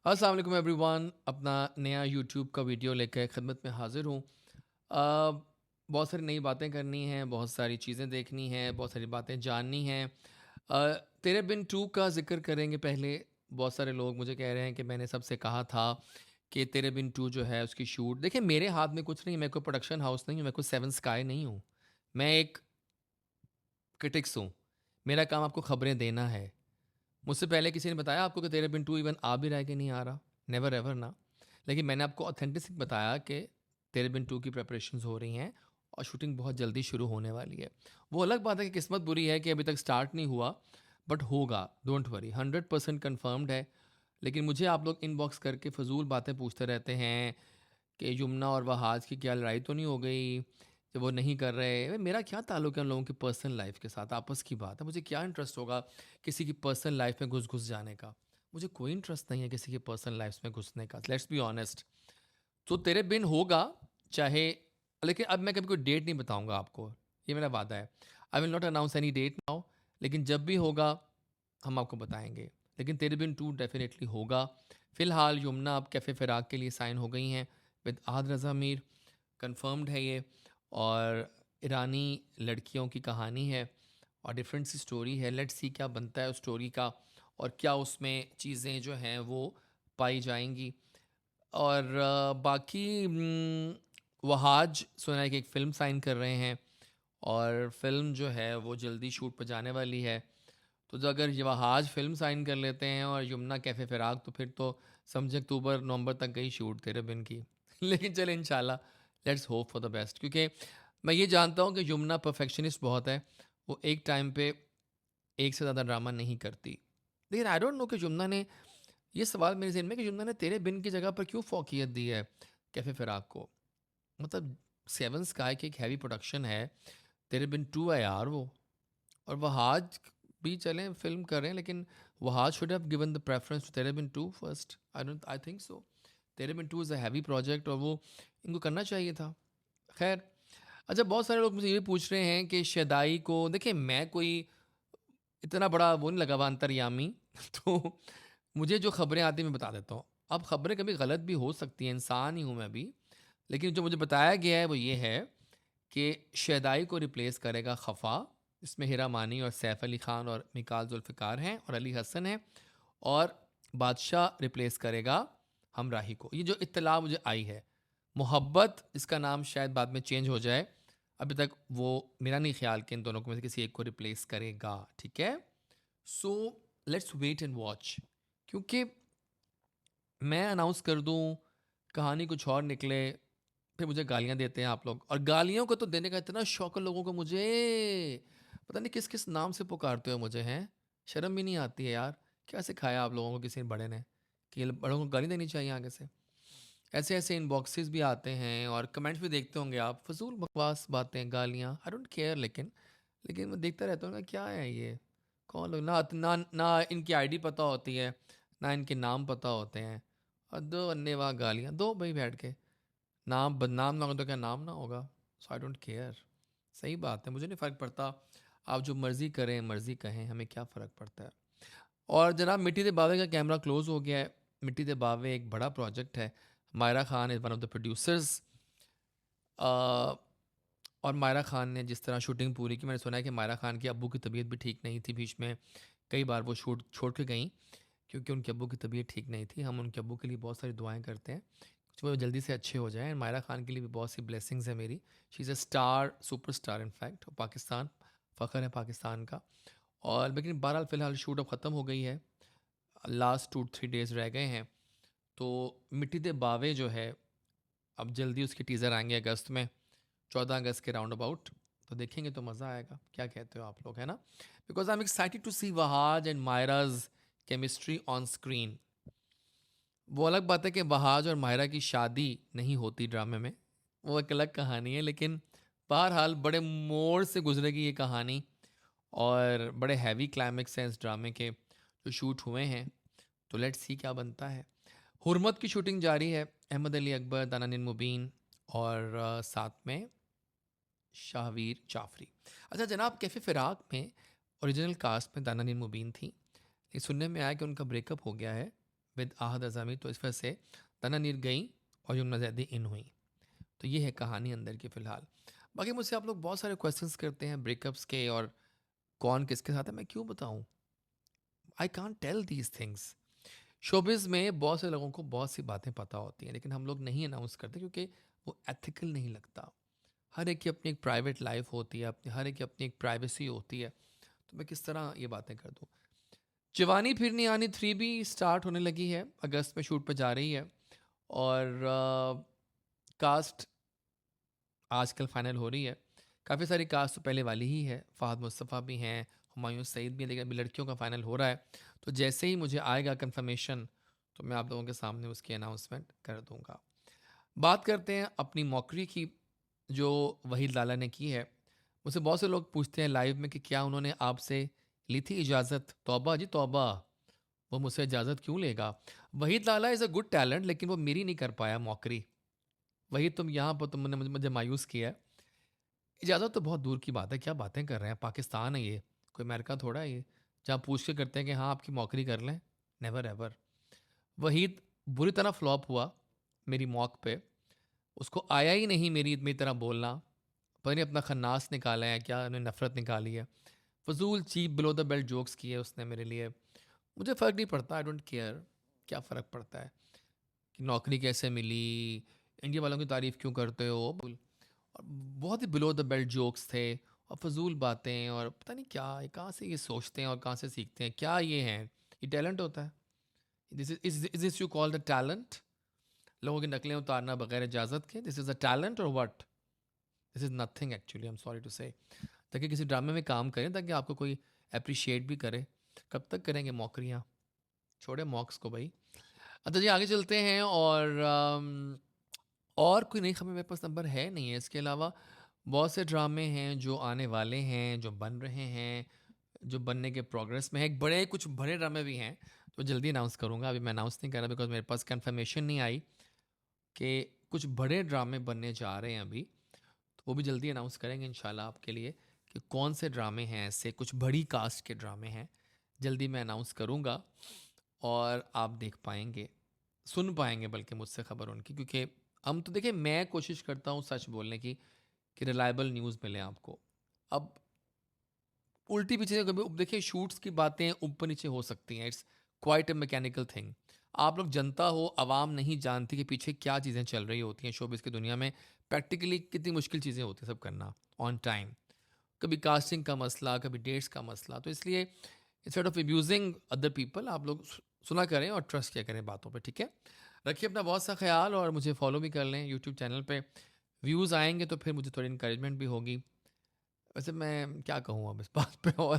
अस्सलाम वालेकुम एवरीवन। अपना नया यूट्यूब का वीडियो लेकर खिदमत में हाज़िर हूँ। बहुत सारी नई बातें करनी हैं, बहुत सारी चीज़ें देखनी हैं, बहुत सारी बातें जाननी हैं। तेरे बिन 2 का ज़िक्र करेंगे पहले। बहुत सारे लोग मुझे कह रहे हैं कि मैंने सबसे कहा था कि तेरे बिन 2 जो है उसकी शूट देखिए मेरे हाथ में कुछ नहीं है, मैं कोई प्रोडक्शन हाउस नहीं हूँ, मैं कोई सेवन स्काई नहीं हूँ। मैं एक क्रिटिक्स हूँ। मेरा काम आपको खबरें देना है। मुझसे पहले किसी ने बताया आपको कि तेरे बिन 2 इवन आ भी रहा है कि नहीं आ रहा? नेवर एवर ना। लेकिन मैंने आपको ऑथेंटिसिटी बताया कि तेरे बिन 2 की प्रिपरेशंस हो रही हैं और शूटिंग बहुत जल्दी शुरू होने वाली है। वो अलग बात है कि किस्मत बुरी है कि अभी तक स्टार्ट नहीं हुआ, बट होगा, डोंट वरी, 100% कन्फर्म्ड है। लेकिन मुझे आप लोग इनबॉक्स करके फ़िज़ूल बातें पूछते रहते हैं कि यमुना और वहाज की क्या लड़ाई तो नहीं हो गई, जब वो नहीं कर रहे। भाई मेरा क्या ताल्लुक है उन लोगों की पर्सनल लाइफ के साथ, आपस की बात है। मुझे क्या इंटरेस्ट होगा किसी की पर्सनल लाइफ में घुस जाने का। मुझे कोई इंटरेस्ट नहीं है किसी की पर्सनल लाइफ में घुसने का, लेट्स बी ऑनेस्ट। तो तेरे बिन होगा, चाहे, लेकिन अब मैं कभी कोई डेट नहीं बताऊंगा आपको, ये मेरा वादा है। I will not announce any date now, लेकिन जब भी होगा हम आपको बताएंगे। लेकिन तेरे बिन 2 डेफिनेटली होगा। फिलहाल यमुना अब कैफ़े फिराक के लिए साइन हो गई हैं with Ahad Raza Mir, confirmed है ये। और ईरानी लड़कियों की कहानी है और डिफरेंट सी स्टोरी है। लेट्स सी क्या बनता है उस स्टोरी का और क्या उसमें चीज़ें जो हैं वो पाई जाएंगी। और बाकी वहाज सुना है कि एक फ़िल्म साइन कर रहे हैं और फिल्म जो है वो जल्दी शूट पर जाने वाली है। तो जो अगर ये वहाज फ़िल्म साइन कर लेते हैं और यमुना कैफ़े फ़िराक, तो फिर तो समझे अक्टूबर नवंबर तक गई शूट तेरे बिन की। लेकिन चल इंशाल्लाह, let's hope for the best, क्योंकि मैं ये जानता हूँ कि यमुना परफेक्शनिस्ट बहुत है। वो एक टाइम पे एक से ज़्यादा ड्रामा नहीं करती। लेकिन आई डोंट नो कि यमुना ने, ये सवाल मेरे ज़हन में कि यमुना ने तेरे बिन की जगह पर क्यों फ़ौक़ियत दी है कैफ़े फ़िराक को। मतलब सेवन स्काई की एक हैवी प्रोडक्शन है, तेरे बिन 2 है यार वो। और वहाज भी चलें फ़िल्म करें, लेकिन Wahaj should have given the preference to Tere Bin 2 first. I think so. Tere Bin 2 is a heavy project और वो इनको करना चाहिए था। ख़ैर, अच्छा, बहुत सारे लोग मुझे ये पूछ रहे हैं कि शदाई को, देखिए मैं कोई इतना बड़ा वो नहीं लगा हुआ अंतर्यामी तो मुझे जो खबरें आती हैं मैं बता देता हूँ। अब खबरें कभी गलत भी हो सकती हैं, इंसान ही हूँ मैं भी। लेकिन जो मुझे बताया गया है वो ये है कि शदाई को रिप्लेस करेगा खफा। इसमें हीरा मानी और सैफ अली खान और मिकाल जुल्फ़िकार हैं और अली हसन है। और बादशाह रिप्लेस करेगा हमराही को। ये जो इत्तला मुझे आई है। मोहब्बत इसका नाम शायद बाद में चेंज हो जाए। अभी तक वो मेरा नहीं ख्याल कि इन दोनों में से किसी एक को रिप्लेस करेगा, ठीक है? So let's wait and watch. क्योंकि मैं अनाउंस कर दूं, कहानी कुछ और निकले, फिर मुझे गालियां देते हैं आप लोग। और गालियों को तो देने का इतना शौक है लोगों को, मुझे पता नहीं किस किस नाम से पुकारते हो मुझे, हैं? शर्म भी नहीं आती है यार। क्या सिखाया आप लोगों को किसी बड़े ने कि ये बड़ों को गाली देनी चाहिए आगे से? ऐसे ऐसे इनबॉक्सेस भी आते हैं और कमेंट्स भी देखते होंगे आप, फजूल बकवास बातें, गालियाँ, आई डोंट केयर। लेकिन मैं देखता रहता हूँ ना, क्या है ये, कौन लोग, ना ना ना इनकी आईडी पता होती है, ना इनके नाम पता होते हैं, और दो अन्य वाह गालियाँ दो भाई बैठ के। नाम बदनाम ना हो तो क्या नाम ना होगा? सो आई डोंट केयर। सही बात है, मुझे नहीं फ़र्क पड़ता। आप जो मर्ज़ी करें, मर्ज़ी कहें, हमें क्या फ़र्क पड़ता है। और जनाब, मिट्टी दे बावे का कैमरा क्लोज़ हो गया है। मिट्टी दे बावे एक बड़ा प्रोजेक्ट है। Maira Khan is one of the producers. और मायरा खान ने जिस तरह शूटिंग पूरी की, मैंने सुना है कि मायरा खान के अब्बू की तबीयत भी ठीक नहीं थी बीच में। कई बार वो शूट छोड़ के गईं क्योंकि उनके अब्बू की तबीयत ठीक नहीं थी। हम उनके अब्बू के लिए बहुत सारी दुआएं करते हैं कि वो जल्दी से अच्छे हो जाएं। मायरा खान के लिए भी बहुत सी ब्लेसिंग्स है मेरी। She is a star, super star in fact. Pakistan, फ़ख्र है पाकिस्तान का। और लेकिन बहरहाल फ़िलहाल शूट अब ख़त्म हो गई है। लास्ट 2-3 डेज़ रह गए हैं। तो मिट्टी दे बावे जो है, अब जल्दी उसके टीज़र आएंगे अगस्त में, 14 अगस्त के राउंड अबाउट। तो देखेंगे तो मज़ा आएगा। क्या कहते हो आप लोग, है ना? Because I am excited to see Wahaj and Mayra's chemistry on screen. वो अलग बात है कि वहाज और मायरा की शादी नहीं होती ड्रामे में, वो एक अलग कहानी है। लेकिन बहरहाल बड़े मोड़ से गुजरेगी ये कहानी और बड़े हैवी क्लाइमेक्स हैं इस ड्रामे के जो शूट हुए हैं। तो लेट्स सी क्या बनता है। हुरमत की शूटिंग जारी है। अहमद अली अकबर, दानानिन मुबीन और साथ में शाहवीर जाफरी। अच्छा जनाब, कैफ़े फ़िराक में ओरिजिनल कास्ट में दानानिन मुबीन थी। ये सुनने में आया कि उनका ब्रेकअप हो गया है विद आहद अज़मी, तो इस वजह से तना नीर गई और यमुना ज़ैदी इन हुई। तो ये है कहानी अंदर की फ़िलहाल। बाकी मुझसे आप लोग बहुत सारे क्वेश्चंस करते हैं ब्रेकअप्स के और कौन किसके साथ है, मैं क्यों बताऊँ? I can't tell these things. Showbiz में बहुत से लोगों को बहुत सी बातें पता होती हैं, लेकिन हम लोग नहीं अनाउंस करते क्योंकि वो एथिकल नहीं लगता। हर एक की अपनी एक प्राइवेट लाइफ़ होती है, अपनी हर एक की अपनी एक प्राइवेसी होती है, तो मैं किस तरह ये बातें कर दूँ? जवानी फिर नहीं आनी 3 भी स्टार्ट होने लगी है, अगस्त में शूट पे जा रही है और कास्ट आजकल फाइनल हो रही है। काफ़ी सारी कास्ट तो पहले वाली ही है, फ़हद मुस्तफ़ा भी हैं, हुमायूं सईद भी हैं, लेकिन अभी लड़कियों का फाइनल हो रहा है। तो जैसे ही मुझे आएगा कन्फर्मेशन, तो मैं आप लोगों के सामने उसकी अनाउंसमेंट कर दूँगा। बात करते हैं अपनी मौकरी की, जो वहीद लाला ने की है। मुझसे बहुत से लोग पूछते हैं लाइव में कि क्या उन्होंने आपसे ली थी इजाज़त? तौबा जी तौबा! वो मुझसे इजाज़त क्यों लेगा? वहीद लाला इज़ अ गुड टैलेंट, लेकिन वो मेरी नहीं कर पाया मौकरी। वही तुम यहाँ पर तुमने मुझे मायूस किया है। इजाज़त तो बहुत दूर की बात है, क्या बातें कर रहे हैं? पाकिस्तान है ये, कोई अमेरिका थोड़ा है ये, जहाँ पूछ के करते हैं कि हाँ, आपकी मौकरी कर लें। Never ever. वहीद बुरी तरह फ्लॉप हुआ मेरी मॉक पे। उसको आया ही नहीं मेरी तरह बोलना। पता नहीं अपना खन्नास निकाला है क्या, उन्हें नफ़रत निकाली है। फ़ज़ूल cheap below the belt jokes किए उसने मेरे लिए। मुझे फ़र्क नहीं पड़ता, आई डोंट केयर। क्या फ़र्क पड़ता है कि नौकरी कैसे मिली, इंडिया वालों की तारीफ़ क्यों करते हो? और बहुत ही बिलो द बेल्ट जोक्स थे और फजूल बातें और पता नहीं क्या, ये कहाँ से ये सोचते हैं और कहाँ से सीखते हैं, क्या ये हैं? ये टैलेंट होता है? Is this you call the talent? लोगों की नकलें उतारना बगैर इजाज़त के, दिस इज़ अ टैलेंट और what? This is nothing actually, I am sorry to say. ताकि किसी ड्रामे में काम करें, ताकि आपको कोई अप्रिशिएट भी करे। कब तक करेंगे मौकरियाँ? छोड़े मॉक्स को भाई। अच्छा जी, आगे चलते हैं और कोई नई खबर मेरे पास नंबर है नहीं है। इसके अलावा बहुत से ड्रामे हैं जो आने वाले हैं, जो बन रहे हैं, जो बनने के प्रोग्रेस में है। कुछ बड़े ड्रामे भी हैं, तो जल्दी अनाउंस करूँगा। अभी मैं अनाउंस नहीं कर रहा बिकॉज़ मेरे पास कंफर्मेशन नहीं आई कि कुछ बड़े ड्रामे बनने जा रहे हैं अभी। तो वो भी जल्दी अनाउंस करेंगे इंशाल्लाह आपके लिए कि कौन से ड्रामे हैं, ऐसे कुछ बड़ी कास्ट के ड्रामे हैं। जल्दी मैं अनाउंस करूँगा और आप देख पाएँगे, सुन पाएँगे बल्कि मुझसे खबर उनकी, क्योंकि हम तो देखिए, मैं कोशिश करता हूँ सच बोलने की कि रिलायबल न्यूज़ मिले आपको। अब उल्टी पीछे कभी देखिए, शूट्स की बातें ऊपर नीचे हो सकती हैं, it's quite a mechanical thing. आप लोग जनता हो, आवाम नहीं जानती कि पीछे क्या चीज़ें चल रही होती हैं शोबिज़ की दुनिया में। प्रैक्टिकली कितनी मुश्किल चीज़ें होती हैं सब करना ऑन टाइम। कभी कास्टिंग का मसला, कभी डेट्स का मसला। तो इसलिए instead of abusing other people, आप लोग सुना करें और ट्रस्ट किया करें बातों पे, ठीक है? रखिए अपना बहुत सा ख्याल और मुझे फॉलो भी कर लें यूट्यूब चैनल पे। व्यूज़ आएँगे तो फिर मुझे थोड़ी इंकरेजमेंट भी होगी। वैसे मैं क्या कहूँ अब इस बात पे और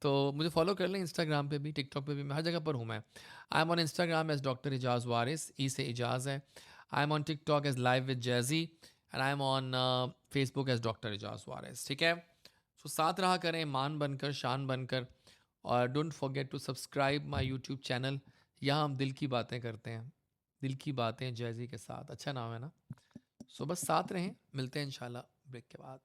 तो मुझे फॉलो कर लें इंस्टाग्राम पे भी, टिकटॉक पे भी, मैं हर जगह पर हूँ मैं। I am on Instagram as doctor Ijaz Waris, E से इजाज़ है। I am on TikTok as live with Jazzy and I am on Facebook as doctor Ijaz Waris, ठीक है? सो साथ रहा करें, मान बनकर, शान बनकर, और don't forget to subscribe my YouTube channel. यहाँ हम दिल की बातें करते हैं। दिल की बातें जैज़ी के साथ, अच्छा नाम है ना? सो बस साथ रहें, मिलते हैं इंशाल्लाह ब्रेक के बाद।